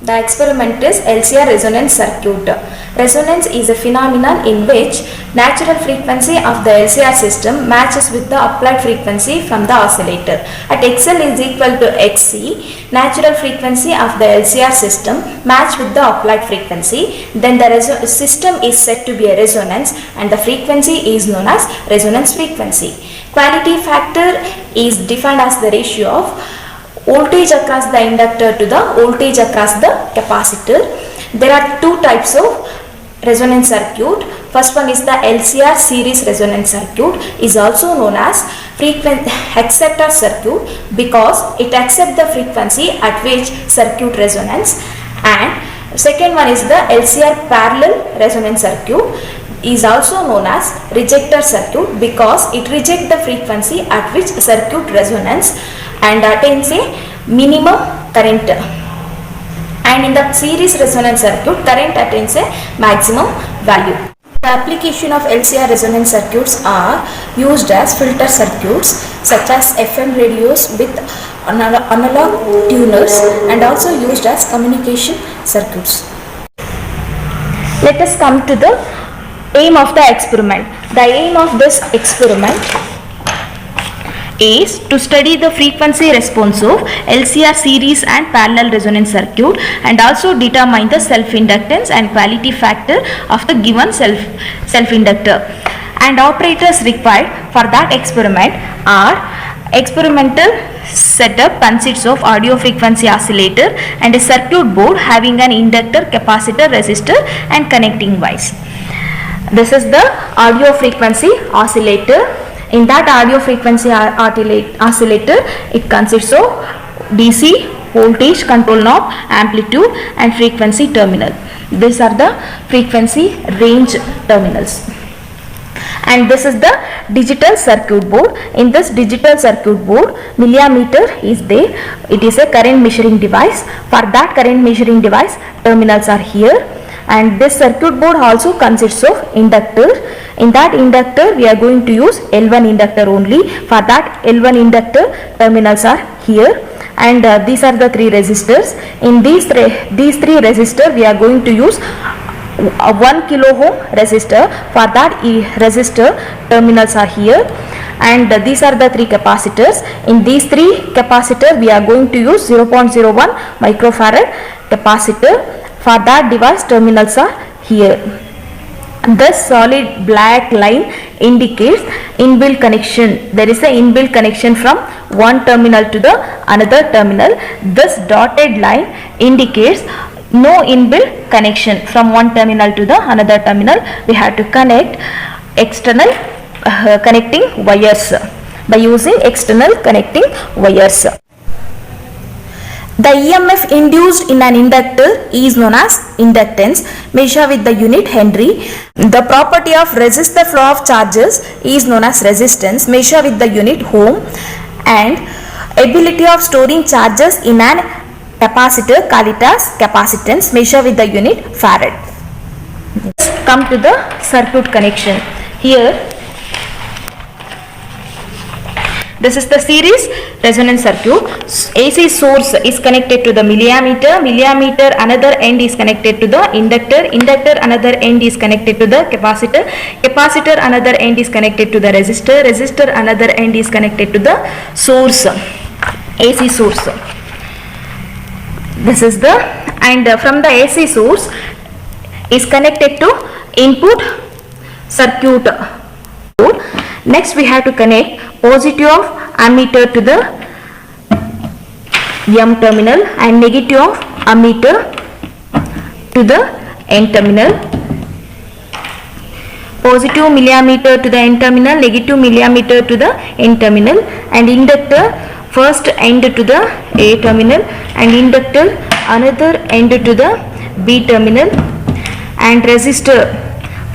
The experiment is LCR resonance circuit. Resonance is a phenomenon in which natural frequency of the LCR system matches with the applied frequency from the oscillator. At XL is equal to XC, natural frequency of the LCR system match with the applied frequency. Then the system is said to be a resonance and the frequency is known as resonance frequency. Quality factor is defined as the ratio of voltage across the inductor to the voltage across the capacitor. There are two types of resonance circuit. First one is the LCR series resonance circuit, is also known as acceptor circuit because it accepts the frequency at which circuit resonance. And second one is the LCR parallel resonance circuit, is also known as rejector circuit because it rejects the frequency at which circuit resonance and attains a minimum current. And in the series resonance circuit, current attains a maximum value. The application of LCR resonance circuits are used as filter circuits such as FM radios with analog tuners and also used as communication circuits. Let us come to the aim of the experiment. The aim of this experiment is to study the frequency response of LCR series and parallel resonance circuit and also determine the self-inductance and quality factor of the given self-inductor. And operators required for that experiment are experimental setup consists of audio frequency oscillator and a circuit board having an inductor, capacitor, resistor and connecting wires. This is the audio frequency oscillator. In that audio frequency oscillator, it consists of DC, voltage control knob, amplitude and frequency terminal. These are the frequency range terminals. And this is the digital circuit board. In this digital circuit board, milliammeter is there. It is a current measuring device. For that current measuring device, terminals are here. And this circuit board also consists of inductor. In that inductor, we are going to use L1 inductor only. For that L1 inductor, terminals are here. And these are the three resistors. In these three resistors, we are going to use 1 kilo ohm resistor. For that resistor, terminals are here. And these are the three capacitors. In these three capacitors, we are going to use 0.01 microfarad capacitor. For that device, terminals are here. This solid black line indicates inbuilt connection. There is an inbuilt connection from one terminal to the another terminal. This dotted line indicates no inbuilt connection from one terminal to the another terminal. We have to connect external connecting wires by using external connecting wires. The EMF induced in an inductor is known as inductance, measured with the unit Henry. The property of resistor flow of charges is known as resistance, measured with the unit Ohm. And ability of storing charges in an capacitor, call it as capacitance, measured with the unit Farad. Let's come to the circuit connection. Here, this is the series resonance circuit. AC source is connected to the milliammeter. Milliammeter another end is connected to the inductor. Inductor another end is connected to the capacitor. Capacitor another end is connected to the resistor. Resistor another end is connected to the source, AC source. This is the, and from the AC source is connected to input circuit. Next we have to connect positive of ammeter to the M terminal and negative of ammeter to the N terminal. Positive milliammeter to the N terminal, negative milliammeter to the N terminal, and inductor first end to the A terminal and inductor another end to the B terminal, and resistor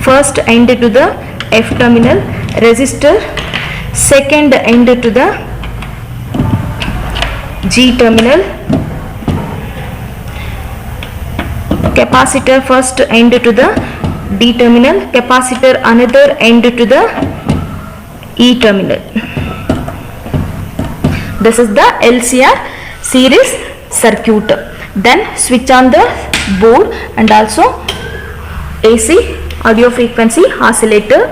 first end to the F terminal, resistor second end to the G terminal, capacitor first end to the D terminal, capacitor another end to the E terminal. This is the LCR series circuit. Then switch on the board and also AC audio frequency oscillator.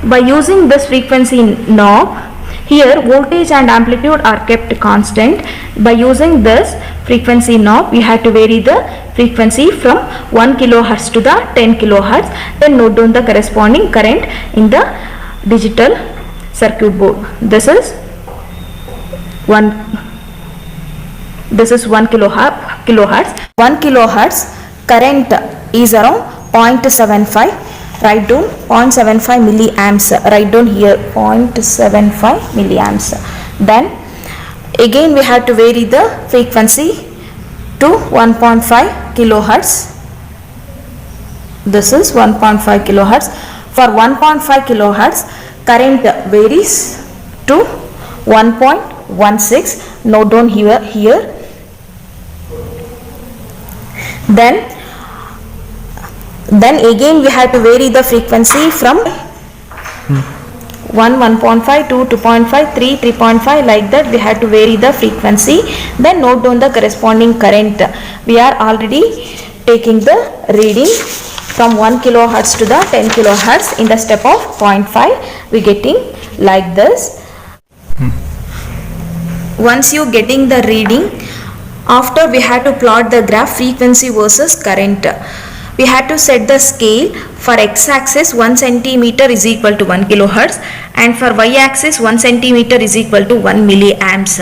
By using this frequency knob, here voltage and amplitude are kept constant. By using this frequency knob, we have to vary the frequency from 1 kilohertz to the 10 kilohertz. Then note down the corresponding current in the digital circuit board. This is 1 kilohertz. 1 kilohertz current is around 0.75. Write down 0.75 milliamps. Write down here 0.75 milliamps. Then again we have to vary the frequency to 1.5 kilohertz. This is 1.5 kilohertz. For 1.5 kilohertz current varies to 1.16. Note down here. Then again we have to vary the frequency from 1.5, 2, 2.5, 3, 3.5, like that we have to vary the frequency. Then note down the corresponding current. We are already taking the reading from 1 kilohertz to the 10 kilohertz in the step of 0.5. We getting like this. Once you getting the reading, after we have to plot the graph frequency versus current. We have to set the scale. For x-axis 1 centimeter is equal to 1 kilohertz and for y-axis 1 centimeter is equal to 1 milliamps.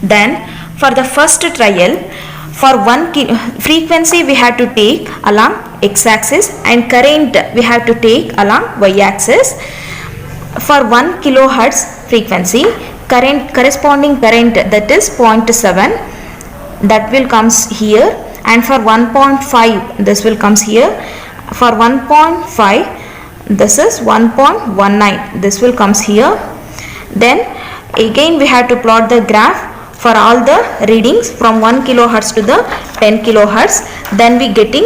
Then for the first trial, for frequency we have to take along x-axis and current we have to take along y-axis. For 1 kilohertz frequency, corresponding current, that is 0.7, that will comes here, and for 1.5 this will comes here. For 1.5 this is 1.19, this will comes here. Then again we have to plot the graph for all the readings from 1 kilohertz to the 10 kilohertz. Then we getting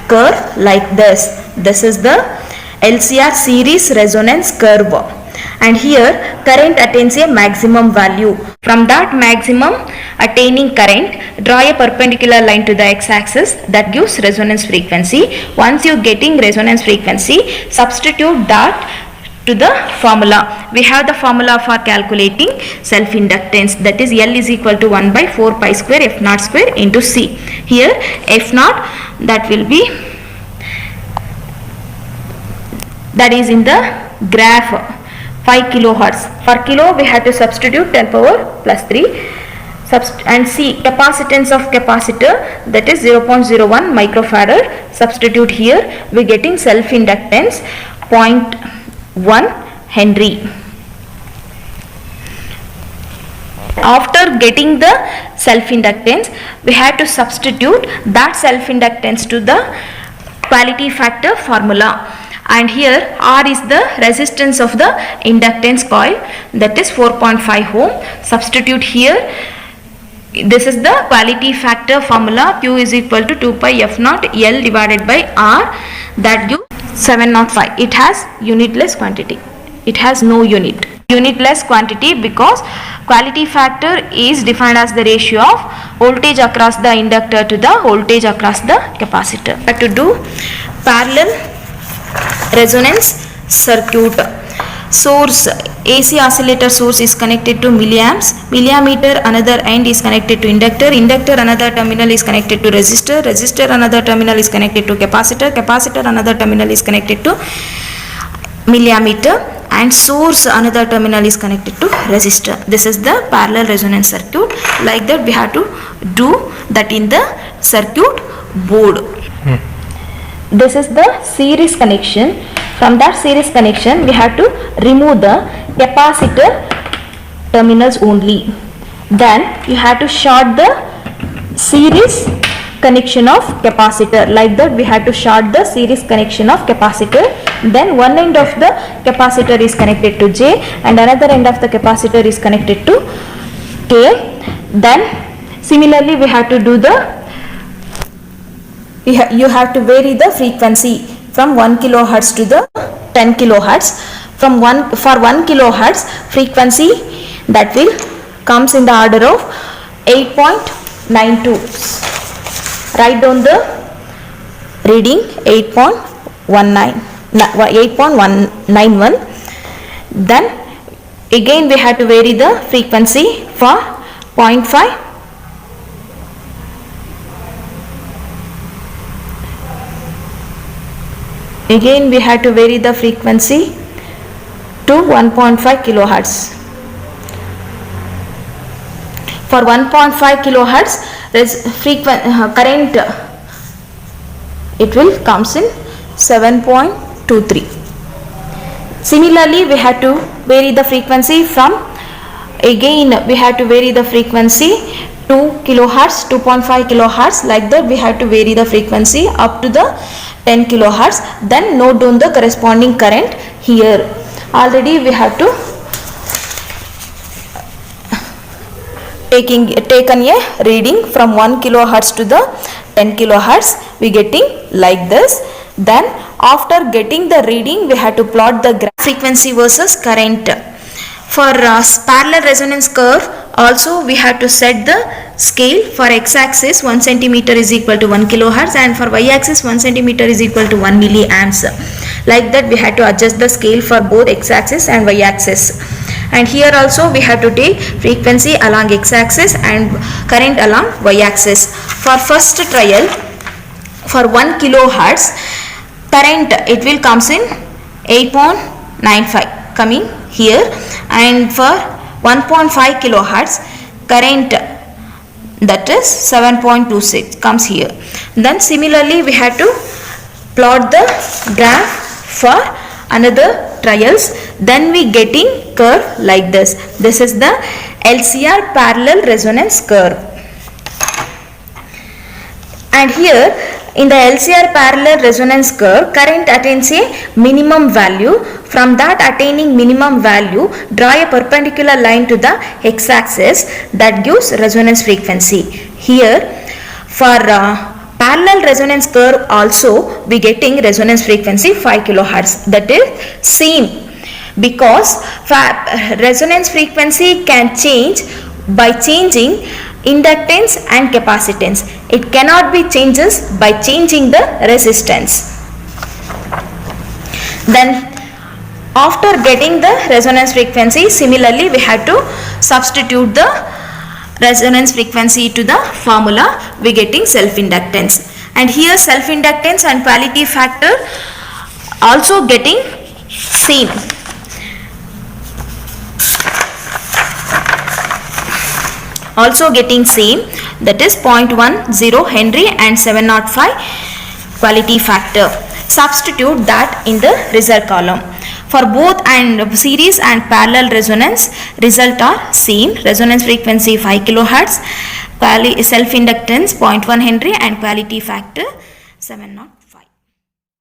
curve like this. This is the LCR series resonance curve, and here current attains a maximum value. From that maximum attaining current, draw a perpendicular line to the x-axis, that gives resonance frequency. Once you getting resonance frequency, substitute that to the formula. We have the formula for calculating self-inductance, that is L is equal to 1 by 4 pi square F naught square into C. Here F naught, that will be, that is in the graph 5 kilohertz. For kilo we have to substitute 10 power plus 3 and C, capacitance of capacitor, that is 0.01 microfarad. Substitute here, we getting self-inductance 0.1 Henry. After getting the self-inductance, we have to substitute that self-inductance to the quality factor formula. And here R is the resistance of the inductance coil, that is 4.5 ohm. Substitute here. This is the quality factor formula. Q is equal to 2 pi F naught L divided by R, that gives 705. It has unitless quantity. It has no unit. Unitless quantity because quality factor is defined as the ratio of voltage across the inductor to the voltage across the capacitor. To do parallel resonance circuit, source AC oscillator source is connected to milliamps, millimeter another end is connected to inductor, inductor another terminal is connected to resistor, resistor another terminal is connected to capacitor, capacitor another terminal is connected to millimeter, and source another terminal is connected to resistor. This is the parallel resonance circuit. Like that we have to do that in the circuit board. This is the series connection. From that series connection we have to remove the capacitor terminals only. Then you have to short the series connection of capacitor. Like that we have to short the series connection of capacitor. Then one end of the capacitor is connected to J and another end of the capacitor is connected to K. Then similarly we have to do the, you have to vary the frequency from 1 kilohertz to the 10 kilohertz. For 1 kilohertz frequency, that will comes in the order of 8.92. write down the reading 8.191. Then again we have to vary the frequency for 0.5. Again we have to vary the frequency to 1.5 kilohertz. For 1.5 kilohertz current it will comes in 7.23. Similarly we have to vary the frequency from, again we have to vary the frequency 2 kilohertz, 2.5 kilohertz, like that we have to vary the frequency up to the 10 kilohertz. Then note down the corresponding current here. Already we have to taken a reading from 1 kilohertz to the 10 kilohertz, we getting like this. Then after getting the reading we have to plot the frequency versus current. For parallel resonance curve also we have to set the scale. For x-axis 1 centimeter is equal to 1 kilohertz, and for y-axis 1 centimeter is equal to 1 milliamps. Like that we have to adjust the scale for both x-axis and y-axis. And here also we have to take frequency along x-axis and current along y-axis. For first trial, for 1 kilohertz current it will comes in 8.95 coming here, and for 1.5 kilohertz current that is 7.26 comes here. Then similarly we have to plot the graph for another trials. Then we getting curve like this. This is the LCR parallel resonance curve. And here in the LCR parallel resonance curve, current attains a minimum value. From that attaining minimum value, draw a perpendicular line to the x-axis that gives resonance frequency. Here for parallel resonance curve also we getting resonance frequency 5 kilohertz. That is same, because resonance frequency can change by changing inductance and capacitance. It cannot be changes by changing the resistance. Then after getting the resonance frequency, similarly we have to substitute the resonance frequency to the formula. We getting self-inductance, and here self-inductance and quality factor also getting same. Also getting same, that is 0.10 Henry and 705 quality factor. Substitute that in the result column. For both and series and parallel resonance, result are same. Resonance frequency 5 kilohertz, self-inductance 0.1 Henry and quality factor 705.